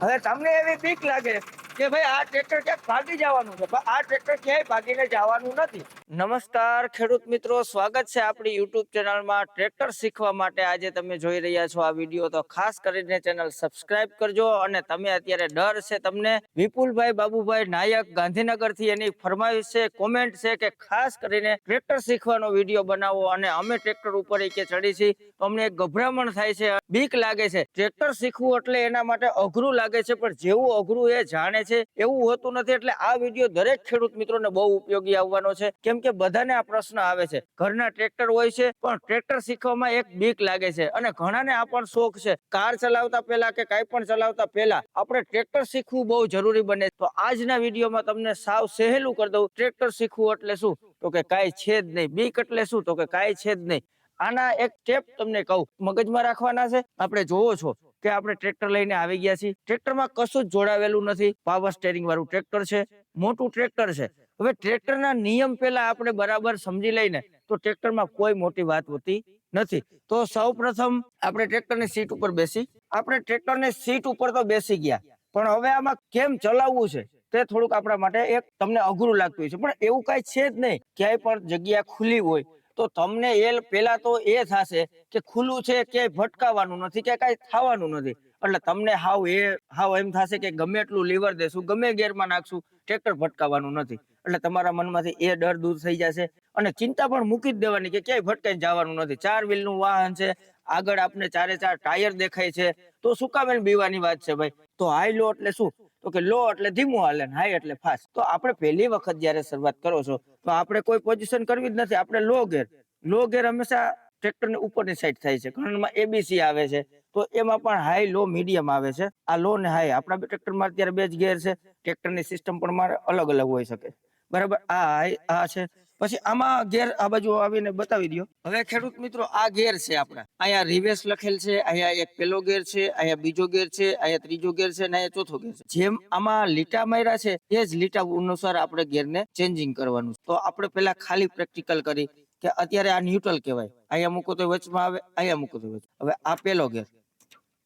હવે તમને એવી બીક લાગે કે ભાઈ આ ટ્રેક્ટર ક્યાંક ભાગી જવાનું છે, પણ આ ટ્રેક્ટર ક્યાંય ભાગીને જવાનું નથી. નમસ્કાર ખેડૂત મિત્રો, સ્વાગત છે આપણી યુટ્યુબ ચેનલમાં. ટ્રેક્ટર શીખવા માટે આજે તમે જોઈ રહ્યા છો આ વિડીયો, તો ખાસ કરીને ચેનલ સબસ્ક્રાઇબ કરજો. અને તમે અત્યારે ડર છે તમને, વિપુલભાઈ બાબુભાઈ નાયક ગાંધીનગર થી એની ફરમાઈશ છે, કોમેન્ટ છે કે ખાસ કરીને ટ્રેક્ટર શીખવાનો વિડીયો બનાવો, અને અમે ટ્રેક્ટર ઉપર કે ચડી છીએ તો અમને એક ગભરામણ થાય છે, બીક લાગે છે. ટ્રેક્ટર શીખવું એટલે એના માટે અઘરું લાગે છે, પણ જેવું અઘરું એ જાણે છે એવું હોતું નથી. એટલે આ વિડીયો દરેક ખેડૂત મિત્રોને બહુ ઉપયોગી આવવાનો છે, કેમ કે બધાને આ પ્રશ્ન આવે છે. ઘરના ટ્રેક્ટર હોય છે પણ ટ્રેક્ટર શીખવામાં એક બીક લાગે છે, અને ઘણાને આ પણ શોખ છે. કાર ચલાવતા પહેલા કે કઈ પણ ચલાવતા પહેલા આપણે ટ્રેક્ટર શીખવું બહુ જરૂરી બને. તો આજના વિડીયોમાં તમને સાવ સહેલું કરી દઉં. ટ્રેક્ટર શીખવું એટલે શું, તો કે કાંઈ છે જ નહીં. બીક એટલે શું, તો કે કાંઈ છે જ નહીં. આના એક સ્ટેપ તમને કહું, મગજમાં રાખવાના છે. આપણે જોવો છો કે આપણે ટ્રેક્ટર લઈને આવી ગયા છીએ, ટ્રેક્ટરમાં કશું જ જોડાવેલું નથી. પાવર સ્ટેરિંગ વાળું ટ્રેક્ટર છે, મોટું ટ્રેક્ટર છે. હવે ટ્રેક્ટરના નિયમ પહેલા આપણે બરાબર સમજી લઈને તો ટ્રેક્ટરમાં કોઈ મોટી વાત હોતી નથી. તો સૌ પ્રથમ આપણે ટ્રેક્ટરની સીટ ઉપર બેસી, આપણે ટ્રેક્ટરની સીટ ઉપર તો બેસી ગયા, પણ હવે આમાં કેમ ચલાવવું છે તે થોડુંક આપણા માટે એક તમને અઘરું લાગતું હોય છે. પણ એવું કઈ છે જ નહીં. ક્યાંય પણ જગ્યા ખુલ્લી હોય તો તમને એ પેલા તો એ થશે કે ખુલ્લું છે, ક્યાંય ભટકાવાનું નથી, કે કઈ થવાનું નથી. એટલે તમને હાવ એમ થશે કે ગમે એટલું લીવર દેશું, ગમે ગેરમાં નાખશું, ટ્રેક્ટર ભટકાવાનું નથી. એટલે તમારા મનમાંથી એ ડર દૂર થઈ જશે, અને ચિંતા પણ મૂકી જ દેવાની કે ક્યાંય ભટકાઈને જવાનું નથી. 4 વ્હીલનું વાહન છે, આગળ આપણે 4 ટાયર દેખાય છે, તો શું કામ એને બીવાની વાત છે ભાઈ. તો હાઈ લો એટલે શું, તો કે લો એટલે ધીમું હાલે, હાઈ એટલે ફાસ્ટ. તો આપણે પહેલી વખત જયારે શરૂઆત કરો છો તો આપણે કોઈ પોઝિશન કરવી જ નથી. આપણે લો ગેર હંમેશા ટ્રેક્ટરની ઉપરની સાઈડ થાય છે. ઘણામાં એબીસી આવે છે, તો એમાં પણ હાઈ લો મીડિયમ આવે છે. આ લો ને હાઈ આપણા ટ્રેક્ટરમાં અત્યારે 2 જ ગેર છે. ટ્રેક્ટરની સિસ્ટમ પણ મારે અલગ અલગ હોઈ શકે, બરાબર. આ હાઈ આ છે, પછી આમાં ગેર આ બાજુ આવીને બતાવી દો. હવે ખેડૂત મિત્રો, આ ગેર છે આપણા. અહીંયા રિવર્સ લખેલ છે, અહીંયા એક પેલો ગેર છે, અહીંયા બીજો ગેર છે, અહીંયા ત્રીજો ગેર છે, અને અહીંયા ચોથો ગેર છે. જેમ આમાં લીટા માર્યા છે એ જ લીટા અનુસાર આપણે ગેરને ચેન્જિંગ કરવાનું. તો આપણે પેલા ખાલી પ્રેક્ટિકલ કરી કે અત્યારે આ ન્યુટ્રલ કહેવાય. અહીંયા મૂકો તો વચમાં આવે, અહીંયા મૂકો તો વચમાં. હવે આ પેલો ગેર,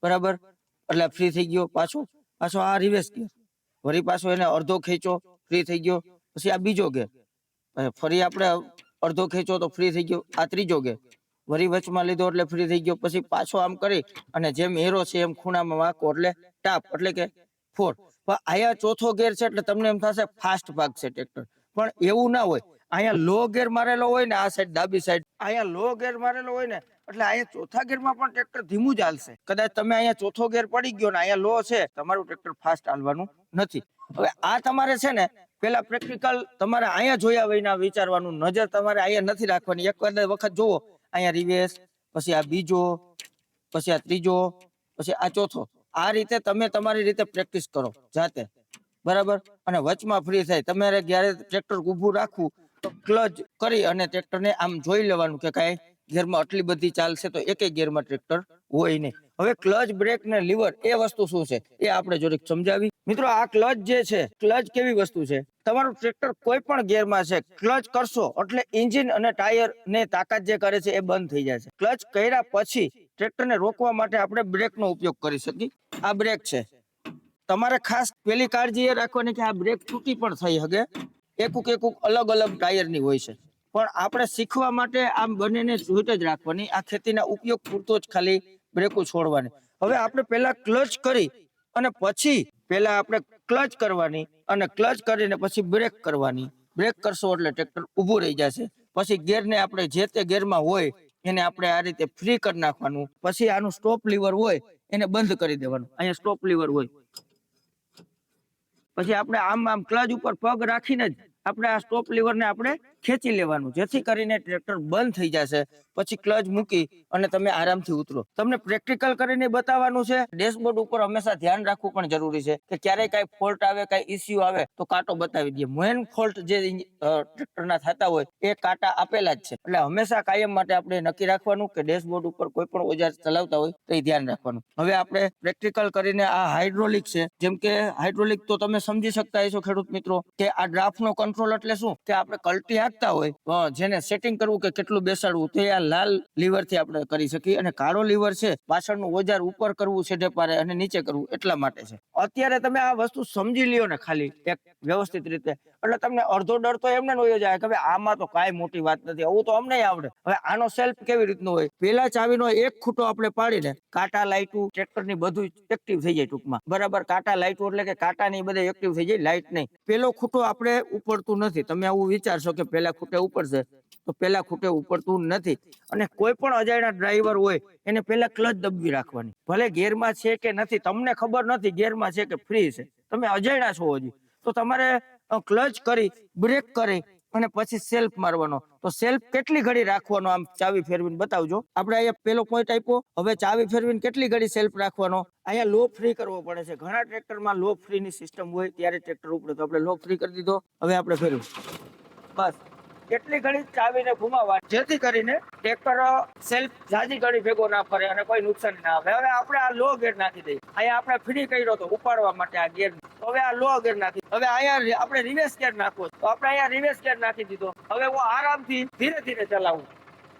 બરાબર, એટલે ફ્રી થઈ ગયો. પાછો આ રિવર્સ ગેર, વળી પાછો એને અડધો ખેંચો, ફ્રી થઈ ગયો. પછી આ બીજો ગેર, ફરી આપણે અડધો ખેંચો તો ફ્રી થઈ ગયો. આ ત્રીજો ગેર, વળી વચમાં લીધો એટલે ફ્રી થઈ ગયો. પછી પાછો આમ કરી અને જેમ એરો છે એમ ખૂણામાં વાંકો એટલે ટાપ, એટલે કે 4. પણ અહીંયા ચોથો ગેર છે એટલે તમને એમ થશે ફાસ્ટ ભાગશે ટ્રેક્ટર, પણ એવું ના હોય. અહીંયા લો ગેર મારેલો હોય ને, આ સાઈડ ડાબી સાઈડ અહીંયા લો ગેર મારેલો હોય ને, એટલે અહીંયા ચોથા ગેરમાં પણ ટ્રેક્ટર ધીમું જ હાલશે. કદાચ તમે અહીંયા ચોથો ગેર પડી ગયો ને અહીંયા લો છે, તમારું ટ્રેક્ટર ફાસ્ટ હાલવાનું નથી. હવે આ તમારે છે ને પેલા પ્રેક્ટિકલ તમારે અહીંયા જોયા વિના વિચારવાનું. નજર તમારે અહીંયા નથી રાખવાની. એક વખત જુઓ, અહીંયા રિવેસ, પછી આ બીજો, પછી આ ત્રીજો, પછી આ ચોથો. આ રીતે તમે તમારી રીતે પ્રેક્ટિસ કરો જાતે, બરાબર. અને વચમાં ફ્રી થાય. તમારે જ્યારે ટ્રેક્ટર ઊભું રાખવું તો ક્લચ કરી અને ટ્રેક્ટરને આમ જોઈ લેવાનું કે કાંઈ ગેરમાં આટલી બધી ચાલશે તો એકે ગેરમાં ટ્રેક્ટર હોય નહીં. હવે ક્લચ, બ્રેક ને લીવર એ વસ્તુ શું છે એ આપણે જોડીક સમજાવી. મિત્રો, આ ક્લચ જે છે, ક્લચ કેવી વસ્તુ છે, તમારું ટ્રેક્ટર કોઈ પણ ગેરમાં છે, ક્લચ કરશો એટલે એન્જિન અને ટાયર ને તાકાત જે કરે છે એ બંધ થઈ જાય છે. ક્લચ કર્યા પછી ટ્રેક્ટરને રોકવા માટે આપણે બ્રેકનો ઉપયોગ કરી શકીએ. આ બ્રેક છે. તમારે ખાસ પેલી કાળજી એ રાખવાની કે આ બ્રેક તૂટી પણ થઈ શકે. એકુક અલગ અલગ ટાયરની હોય છે, પણ આપણે શીખવા માટે આમ બંનેને જોઈન્ટ જ રાખવાની. આ ખેતીના ઉપયોગ પૂરતો જ ખાલી બ્રેકો છોડવાની. હવે આપણે પેલા ક્લચ કરી અને પછી પેલા આપણે ક્લચ કરવાની, અને ક્લચ કરીને પછી બ્રેક કરવાની. બ્રેક કરશો એટલે ટ્રેક્ટર ઊભું રહી જશે. પછી ગેરને આપણે જે તે ગેરમાં હોય એને આપણે આ રીતે ફ્રી કરી નાખવાનું. પછી આનું સ્ટોપ લીવર હોય એને બંધ કરી દેવાનું. અહીંયા સ્ટોપ લીવર હોય. પછી આપણે આમ ક્લચ ઉપર પગ રાખીને જ આપણે આ સ્ટોપ લીવરને આપણે ખેંચી લેવાનું, જેથી કરીને ટ્રેક્ટર બંધ થઈ જશે. પછી ક્લચ મૂકી અને તમે આરામથી ઉતરો. તમને પ્રેક્ટિકલ કરીને બતાવવાનું છે. ડેશબોર્ડ ઉપર હંમેશા ધ્યાન રાખવું પણ જરૂરી છે કે ક્યારેય કઈ ફોલ્ટ આવે, કઈ ઇસ્યુ આવે તો કાંટો બતાવી દે. મેઇન ફોલ્ટ જે ટ્રેક્ટરના થતા હોય એ કાંટા આપેલા જ છે. એટલે હંમેશા કાયમ માટે આપણે નક્કી રાખવાનું કે ડેશબોર્ડ ઉપર કોઈ પણ ઓજાર ચલાવતા હોય તો એ ધ્યાન રાખવાનું. હવે આપણે પ્રેક્ટિકલ કરીને આ હાઇડ્રોલિક છે. જેમ કે હાઇડ્રોલિક તો તમે સમજી શકતા હશો ખેડૂત મિત્રો કે આ ડ્રાફ્ટનો કંટ્રોલ એટલે શું, કે આપણે કલ્ટી હાથ શકતા હોય જેને સેટિંગ કરવું કે કેટલું બેસાડવું તો આ લાલ લીવર થી આપણે કરી શકીએ, અને કાળો લીવર છે પાછળનું ઓજાર ઉપર કરવું છે પારે અને નીચે કરવું એટલા માટે છે. અત્યારે તમે આ વસ્તુ સમજી લ્યો ને ખાલી એક વ્યવસ્થિત રીતે, એટલે તમને અડધો ડર તો એમને હોય જાય કે આમાં તો કાંઈ મોટી વાત નથી, આવું તો અમને આવડે. હવે આનો સેલ્ફ કેવી રીતનો હોય, પેલા ચાવીનો એક ખૂટો આપણે પાડીને કાંટા લાઈટું ટ્રેક્ટર ની બધું એક્ટિવ થઈ જાય ટૂંકમાં, બરાબર. કાંટા લાઈટું એટલે કે કાંટા ની બધા એક્ટિવ થઈ જાય, લાઈટ નહીં. પેલો ખૂટો આપણે ઉપડતું નથી. તમે આવું વિચારશો કે પેલા ખૂટે ઉપડશે, તો પેલા ખૂટે ઉપડતું નથી. અને કોઈ પણ અજાણ્યા ડ્રાઈવર હોય એને પેલા ક્લચ દબવી રાખવાની, ભલે ગેરમાં છે કે નથી, તમને ખબર નથી ગેરમાં છે કે ફ્રી છે, તમે અજાણ્યા છો હજી, તો તમારે ક્લચ કરી બ્રેક કરી અને પછી સેલ્ફ મારવાનો. તો સેલ્ફ કેટલી ઘડી રાખવાનો, આમ ચાવી ફેરવીને બતાવજો. આપણે અહીંયા પેલો પોઈન્ટ આપ્યો, હવે ચાવી ફેરવીને કેટલી ઘડી સેલ્ફ રાખવાનો. અહીંયા લો ફ્રી કરવો પડે છે. ઘણા ટ્રેક્ટરમાં લો ફ્રી ની સિસ્ટમ હોય ત્યારે ટ્રેક્ટર ઉપડે, તો આપણે લો ફ્રી કરી દીધો. હવે આપણે ફેરવું, બસ કેટલી ઘડી ચાવીને ઘુમાવવાની, જેથી કરીને ટ્રેક્ટર સેલ્ફ જાજી ઘડી ભેગો ના ફરે અને કોઈ નુકસાન ના આવે. હવે આપણે આ લો ગેર નાખી દઈએ. અહીંયા આપણે ફ્રી કર્યો તો ઉપાડવા માટે આ ગેર, હવે આ લો ગેર નાખી. હવે અહીંયા આપણે રિવર્સ ગેર નાખવો, તો આપણે અહીંયા રિવર્સ ગેર નાખી દીધો. હવે હું આરામથી ધીરે ધીરે ચલાવું,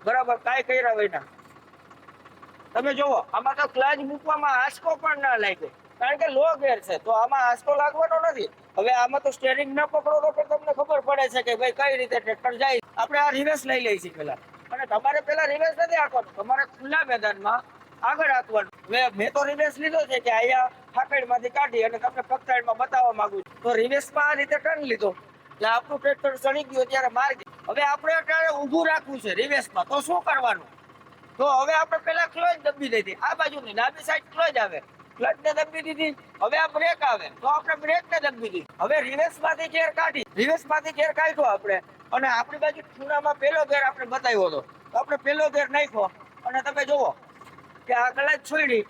બરાબર, કાંઈ કર્યા વિના. તમે જોવો આમાં તો ક્લચ મૂકવામાં આંચકો પણ ના લાગ્યો, કારણ કે લો ગેર છે, તો આમાં આંચકો લાગવાનો નથી. હવે આમાં તો સ્ટેરિંગ ન પકડો તો પણ તમને ખબર પડે છે કે ભાઈ કઈ રીતે ટ્રેક્ટર જાય. આપણે આ રિવર્સ લઈ લઈએ છીએ પેલા, અને તમારે પેલા રિવર્સ નથી આપવાનું, તમારે ખુલ્લા મેદાનમાં આગળ આપવાનું. મેં તો રિવર્સ લીધો છે કે અહીંયા ફાકડ માંથી કાઢી અને તમને પગસાઈડમાં બતાવવા માંગુ છું. તો રિવર્સમાં આ રીતે ટર્ન લીધો એટલે આપણું ટ્રેક્ટર ચડી ગયું ત્યારે માર્ગ. હવે આપણે અત્યારે ઊભું રાખવું છે રિવર્સમાં, તો શું કરવાનું? તો હવે આપણે પેલા ક્લચ દબી દીધી, આ બાજુની ડાબી સાઈડ ક્લચ આવે, ક્લચ ને દબી દીધી. હવે આ બ્રેક આવે, તો આપણે બ્રેક ને દબી દીધી. હવે રિવર્સ માંથી ગેર કાઢી, રિવર્સ માંથી ગેર કાઢ્યો આપણે, અને આપણી બાજુ ખૂણામાં પેલો ગેર આપણે બતાવ્યો હતો, તો આપણે પેલો ગેર નાખ્યો, અને તમે જોવો કે આ ક્લચ છોડી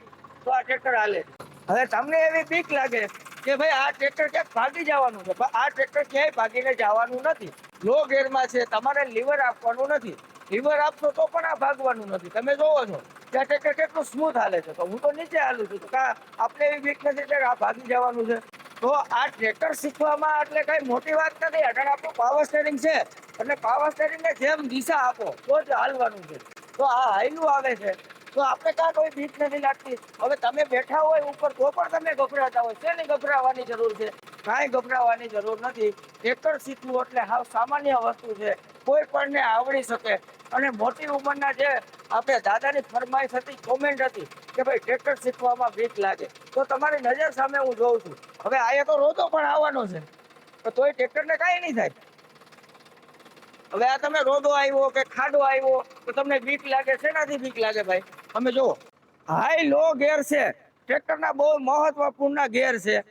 તો આ ટ્રેક્ટર હાલે. હવે તમને એવી બીક લાગે કે ભાઈ આ ટ્રેક્ટર ક્યાંક ભાગી જવાનું છે, પણ આ ટ્રેક્ટર ક્યાંય ભાગીને જવાનું નથી. લો ગેરમાં છે, તમારે લીવર આપવાનું નથી. લીવર આપશો તો પણ આ ભાગવાનું નથી. તમે જોવો છો કે આ ટ્રેક્ટર કેટલું સ્મૂથ હાલે છે, તો હું તો નીચે હાલું છું, તો આપણે એવી બીક નથી કે આ ભાગી જવાનું છે. તો આ ટ્રેક્ટર શીખવામાં એટલે કઈ મોટી વાત નથી. અટણ આપણું પાવર સ્ટેરિંગ છે, એટલે પાવર સ્ટેરિંગ ને જેમ દિશા આપો તો જ હાલવાનું છે. તો આ હાઈલું આવે છે, તો આપણે કાં કોઈ બીક નથી લાગતી. હવે તમે બેઠા હોય ઉપર તો પણ તમે ગભરાતા હોય, શેની ગભરાવાની જરૂર છે? કાંઈ ગભરાવાની જરૂર નથી. ટ્રેક્ટર શીખવું એટલે હાવ સામાન્ય વસ્તુ છે, કોઈ પણને આવડી શકે. અને મોટી ઉંમરના જે આપણે દાદાની ફરમાઈશ હતી, કોમેન્ટ હતી કે ભાઈ ટ્રેક્ટર શીખવામાં બીક લાગે, તો તમારી નજર સામે હું જોઉં છું. હવે અહીંયા તો રોદો પણ આવવાનો છે, તો તોય ટ્રેક્ટરને કાંઈ નહીં થાય. હવે આ તમે રોદો આવ્યો કે ખાડો આવ્યો તો તમને બીક લાગે, શેનાથી બીક લાગે ભાઈ? તમે જુઓ હાઈ લો ગેર છે, ટ્રેક્ટરના બહુ મહત્વપૂર્ણ ગેર છે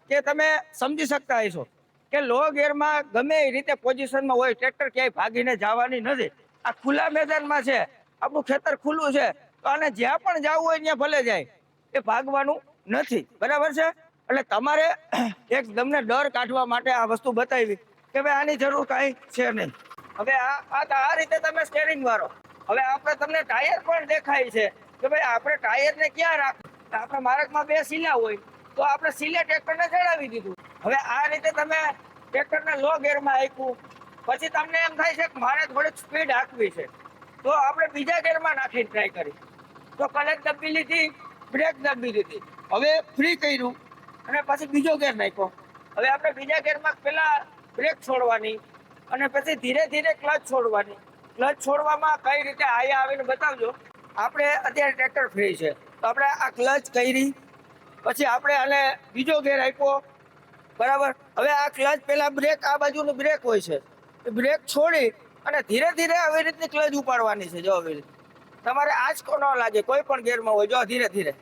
કે તમે સમજી શકતા હશો કે લો ગેરમાં ગમે એ રીતે પોઝિશનમાં હોય, ટ્રેક્ટર ક્યાંય ભાગીને જવાની નથી. આ ખુલ્લા મેદાનમાં છે, આપણું ખેતર ખુલ્લું છે, અને જ્યાં પણ જવું હોય ત્યાં ભલે જાય, એ ભાગવાનું નથી, બરાબર છે. એટલે તમારે એક તમને ડર કાઢવા માટે આ વસ્તુ બતાવી કે ભાઈ આની જરૂર કાંઈ છે નહીં. હવે આ રીતે તમે સ્ટેરિંગ મારો. હવે આપણે તમને ટાયર પણ દેખાય છે કે ભાઈ આપણે ટાયરને ક્યાં રાખવું. આપણે માર્ગમાં બે સિલા હોય તો આપણે સિલે ટ્રેક્ટરને ચડાવી દીધું. હવે આ રીતે તમે ટ્રેક્ટરને લો ગેરમાં આપ્યું, પછી તમને એમ થાય છે કે મારે થોડીક સ્પીડ આપવી છે, તો આપણે બીજા ગેરમાં નાખીને ટ્રાય કરી, તો ક્લચ દબી લીધી, બ્રેક દબી દીધી. હવે ફ્રી કર્યું અને પછી બીજો ગેર નાખ્યો. હવે આપણે બીજા ગેરમાં પેલા બ્રેક છોડવાની અને પછી ધીરે ધીરે ક્લચ છોડવાની. ક્લચ છોડવામાં કઈ રીતે આયા આવીને બતાવજો. આપણે અત્યારે ટ્રેક્ટર ફ્રી છે, તો આપણે આ ક્લચ કરી, પછી આપણે આને બીજો ગેર આપ્યો, બરાબર. હવે આ ક્લચ પેલા બ્રેક, આ બાજુનું બ્રેક હોય છે, બ્રેક છોડી અને ધીરે ધીરે આવી રીતની ક્લચ ઉપાડવાની છે. જો આવી રીતે તમારે આંચકો ન લાગે કોઈ પણ ગેરમાં હોય, જો ધીરે ધીરે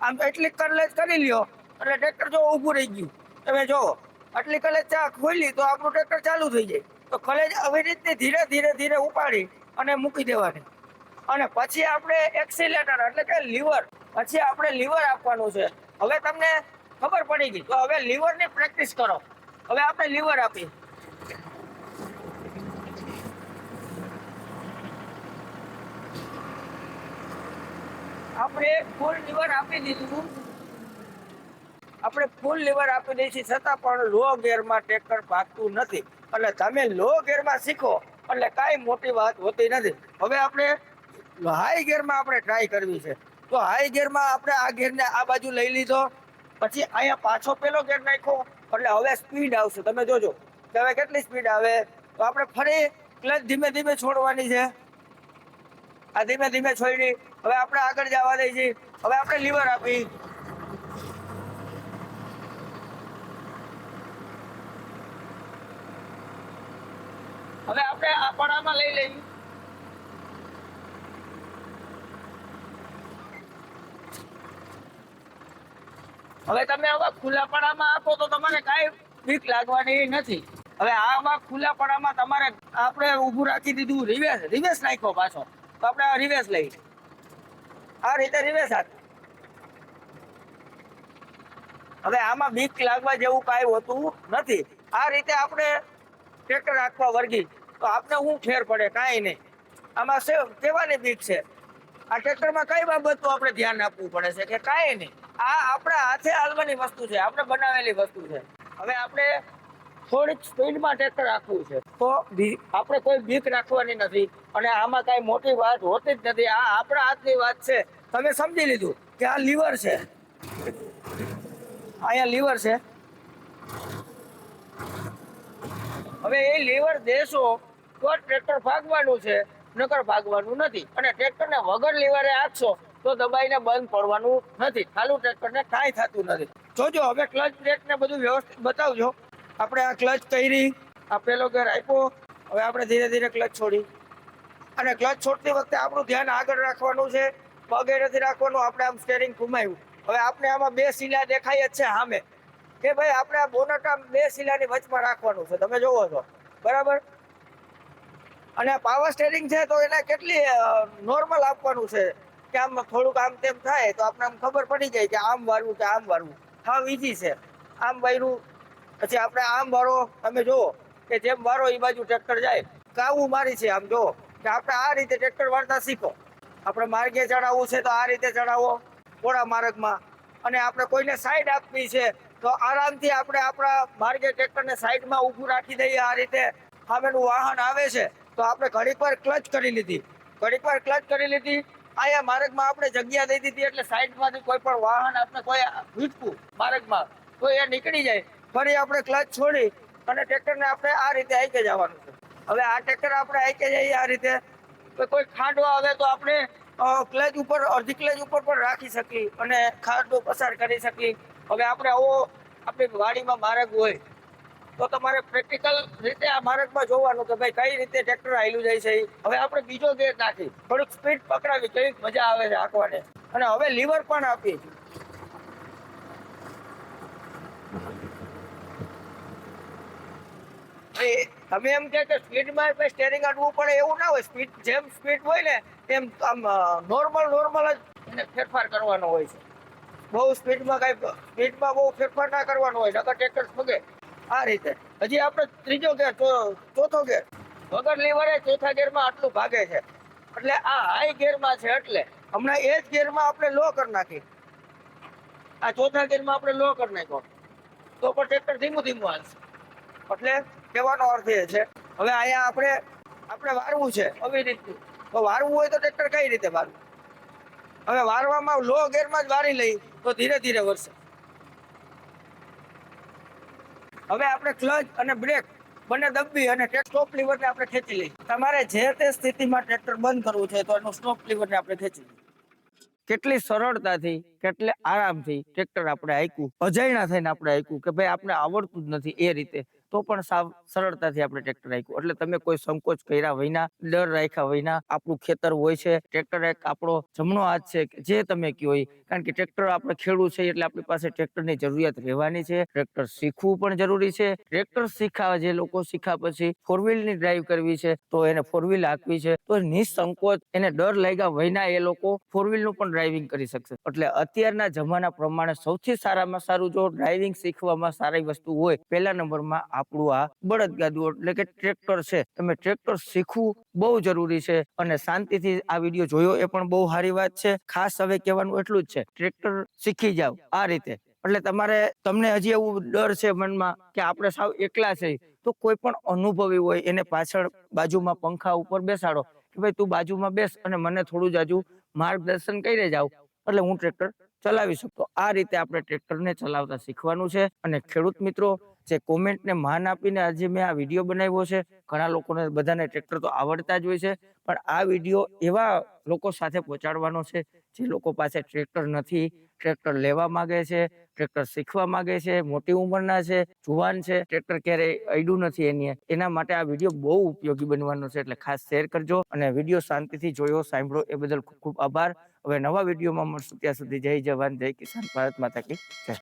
આમ એટલી ક્લચ કરી લ્યો એટલે ટ્રેક્ટર જો ઊભું રહી ગયું. તમે જોવો આટલી ક્લચ ખોલી તો આપણું ટ્રેક્ટર ચાલુ થઈ જાય. તો ક્લચ આવી રીતની ધીરે ધીરે ધીરે ઉપાડી અને મૂકી દેવાની, અને પછી આપણે એક્સિલેટર એટલે કે લીવર, પછી આપણે લીવર આપવાનું છે. હવે તમને ખબર પડી ગઈ, તો હવે લીવરની પ્રેક્ટિસ કરો. હવે આપણે લીવર આપી, આપણે ફૂલ લીવર આપી દીધું. આપણે ફૂલ લીવર આપી દઈશું છતાં પણ લો ગેરમાં ટ્રેક્ટર ભાગતું નથી. એટલે તમે લો ગેરમાં શીખો એટલે કાંઈ મોટી વાત હોતી નથી. હવે આપણે હાઈ ગિયરમાં આપણે ટ્રાય કરવી છે. તો હાઈ ગિયરમાં આપણે આ ગિયરને આ બાજુ લઈ લીધો, પછી અહીંયા પાછો પેલો ગિયર નાખ્યો, એટલે હવે સ્પીડ આવશે. તમે જોજો કે હવે કેટલી સ્પીડ આવે. તો આપણે ફરી ક્લચ ધીમે ધીમે છોડવાની છે. આ ધીમે ધીમે છોડી હવે આપણે આગળ જવા દઈ છીએ. હવે આપણે લીવર આપી, હવે આપણે આ પડામાં લઈ લઈએ. હવે તમે આવા ખુલ્લા પડામાં આપો તો તમારે કાંઈ બીક લાગવાની નથી. હવે આવા ખુલ્લા પડામાં તમારે આપણે ઊભું રાખી દીધું, રિવેસ નાખ્યો પાછો, તો આપણે આ રિવેસ લઈ, આ રીતે રિવેસ આપી. હવે આમાં બીક લાગવા જેવું કાંઈ હોતું નથી. આ રીતે આપણે ટ્રેક્ટર રાખવા વર્ગી તો આપણે શું ફેર પડે? કાંઈ નહીં. આમાં કેવાની બીક છે? આ ટ્રેક્ટરમાં કઈ બાબતનું આપણે ધ્યાન આપવું પડે છે કે કાંઈ નહીં. આ આપણા હાથે હાલવાની વસ્તુ છે, આપણે બનાવેલી વસ્તુ છે. હવે આપણે થોડીક સ્પીડમાં ટ્રેક્ટર રાખવું છે તો આપણે કોઈ બીક રાખવાની નથી. અને આમાં કાંઈ મોટી વાત હોતી જ નથી. આ આપણા હાથની વાત છે. તમે સમજી લીધું કે આ લીવર છે, અહીંયા લીવર છે. હવે એ લીવર દેશો તો ટ્રેક્ટર ભાગવાનું છે, નકર ભાગવાનું નથી. અને ટ્રેક્ટરને વગર લીવરે આપશો તો દબાઈને બંધ પડવાનું નથી. ચાલુ ટ્રેક્ટરને કાંઈ થતું નથી. જોજો હવે ક્લચ બ્રેક ને બધું વ્યવસ્થિત બતાવજો. આપણે આ ક્લચ કરી, આ પેલો ગેર આપ્યો, હવે આપણે ધીરે ધીરે ક્લચ છોડી. અને ક્લચ છોડતી વખતે આપણું ધ્યાન આગળ રાખવાનું છે, પગે નથી રાખવાનું. આપણે આમ સ્ટેરિંગ ઘુમાવ્યું. હવે આપણે આમાં બે શીલા દેખાય જ છે સામે, કે ભાઈ આપણે આ બોનટ આમ બે શીલાની વચમાં રાખવાનું છે. તમે જોવો છો બરાબર. અને પાવર સ્ટેરિંગ છે તો એને કેટલી નોર્મલ આપવાનું છે કે આમ થોડુંક આમ તેમ થાય તો આપણે આમ ખબર પડી જાય કે આમ વાળવું કે આમ વાળવું. હા ઈઝી છે. આમ વાળવું પછી આપણે આમ વાળો. તમે જુઓ કે જેમ વાળો એ બાજુ ટ્રેક્ટર જાય. કાવું મારી છે આમ જુઓ કે આપણે આ રીતે ટ્રેક્ટર વાળતા શીખો. આપણે માર્ગે ચડાવવું છે તો આ રીતે ચડાવો પોળા માર્ગમાં. અને આપણે કોઈને સાઈડ આપવી છે તો આરામથી આપણે આપણા માર્ગે ટ્રેક્ટરને સાઈડમાં ઊભું રાખી દઈએ. આ રીતે સામેનું વાહન આવે છે તો આપણે ઘડીક વાર ક્લચ કરી લીધી, અહીંયા માર્ગમાં આપણે જગ્યા દઈ દીધી એટલે સાઈડમાંથી કોઈ પણ વાહન આપણે કોઈ વીટકું માર્ગમાં તો એ નીકળી જાય. ફરી આપણે ક્લચ છોડી અને ટ્રેક્ટરને આપણે આ રીતે આઈકે જવાનું છે. હવે આ ટ્રેક્ટર આપણે આઈકે જઈએ આ રીતે. કોઈ ખાંડવા આવે તો આપણે ક્લચ ઉપર, અડધી ક્લચ ઉપર પણ રાખી શકીએ અને ખાંડો પસાર કરી શકીએ. હવે આપણે આવો આપણી વાડીમાં માર્ગ હોય તો તમારે પ્રેક્ટિકલ રીતે આ માર્ગમાં જોવાનું કે ભાઈ કઈ રીતે ટ્રેક્ટર હાલ્યું જાય છે. હવે આપણે બીજો ગેર નાખી, થોડીક સ્પીડ પકડાવી, કેવી મજા આવે છે હાંકવાને. અને હવે લીવર પણ આપી. તમે એમ કે સ્પીડમાં સ્ટેરિંગ અડવું પડે એવું ના હોય. સ્પીડ જેમ સ્પીડ હોય ને એમ આમ નોર્મલ જ એને ફેરફાર કરવાનો હોય છે. બહુ સ્પીડમાં બહુ ફેરફાર ના કરવાનો હોય, નકર ટ્રેક્ટર ફગે. આ રીતે હજી આપણે ત્રીજો ગેર, ચોથો ગેર વગર લીવરે ચોથા ગેરમાં આટલું ભાગે છે. એટલે આ હાઈ ગેરમાં છે. એટલે હમણાં એ જ ગેરમાં આપણે લો કરી નાખી. આ ચોથા ગેરમાં આપણે લો કરી નાખ્યો તો પણ ટ્રેક્ટર ધીમું હાલશે. એટલે કહેવાનો અર્થ એ છે. હવે અહીંયા આપણે વારવું છે આવી રીતનું. તો વારવું હોય તો ટ્રેક્ટર કઈ રીતે વારવું? હવે વારવામાં લો ગેરમાં જ વારી લઈ તો ધીરે ધીરે વરસે. હવે આપણે ક્લચ અને બ્રેક બંને દબી અને સ્ટોપ લીવરને આપણે ખેંચી લઈએ. તમારે જે તે સ્થિતિમાં ટ્રેક્ટર બંધ કરવું છે તો એનું સ્ટોપ લીવરને આપણે ખેંચી લઈએ. કેટલી સરળતાથી, કેટલે આરામથી ટ્રેક્ટર આપણે હાંક્યું, અજાયણા થઈને આપણે હાંક્યું કે ભાઈ આપણે આવડતું જ નથી એ રીતે, તો પણ સાવ સરળતાથી આપણે ટ્રેક્ટર હાંક્યું. એટલે તમે કોઈ સંકોચ કર્યા વિના, ડર રાખ્યા વિના આપણું ખેતર હોય છે. ટ્રેક્ટર એક આપણો જમણો હાથ છે, જે તમે કહો એ. કારણ કે ટ્રેક્ટર આપણે ખેડૂત છે એટલે આપણી પાસે ટ્રેક્ટરની જરૂરિયાત રહેવાની છે. ટ્રેક્ટર શીખવું પણ જરૂરી છે. ટ્રેક્ટર શીખાવા જે લોકો શીખ્યા પછી ફોર વ્હીલની ડ્રાઈવ કરવી છે તો એને ફોર વ્હીલ હાંકવી છે તો નિસંકોચ, એને ડર લાગ્યા વિના એ લોકો ફોર વ્હીલનું પણ ડ્રાઇવિંગ કરી શકશે. એટલે અત્યારના જમાના પ્રમાણે સૌથી સારામાં સારું જો ડ્રાઇવિંગ શીખવામાં સારી વસ્તુ હોય, પહેલા નંબરમાં આપણું આ બળદગાડું એટલે કે ટ્રેક્ટર છે. તમે ટ્રેક્ટર શીખવું બહુ જરૂરી છે. અને શાંતિથી આ વિડીયો જોયો એ પણ બહુ સારી વાત છે. ખાસ હવે કહેવાનું એટલું જ છે, ટ્રેક્ટર શીખી જાવ આ રીતે. એટલે તમને હજી એવું ડર છે મનમાં કે આપણે સાવ એકલા છે, તો કોઈ પણ અનુભવી હોય એને પાછળ બાજુમાં પંખા ઉપર બેસાડો કે ભાઈ તું બાજુમાં બેસ અને મને થોડું જાજુ માર્ગદર્શન કરી જાવ એટલે હું ટ્રેક્ટર ચલાવી શકતો. આ રીતે આપણે ટ્રેક્ટરને ચલાવતા શીખવાનું છે. અને ખેડૂત મિત્રો જે કોમેન્ટને માન આપીને આજે મેં આ વિડીયો બનાવ્યો છે, ઘણા લોકોને બધાને ટ્રેક્ટર તો આવડતા જ હોય છે, પણ આ વિડીયો એવા લોકો સાથે પહોંચાડવાનો છે જે લોકો પાસે ટ્રેક્ટર નથી, ટ્રેક્ટર લેવા માંગે છે, ટ્રેક્ટર શીખવા માંગે છે, મોટી ઉંમરના છે, જુવાન છે, ટ્રેક્ટર ક્યારેય અડ્યું નથી એના માટે આ વિડીયો બહુ ઉપયોગી બનવાનો છે. એટલે ખાસ શેર કરજો અને વિડીયો શાંતિથી જોયો, સાંભળો એ બદલ ખૂબ ખૂબ આભાર. હવે નવા વિડીયોમાં મળશું, ત્યાં સુધી જય જવાન જય કિસાન, ભારત માતા કી જય.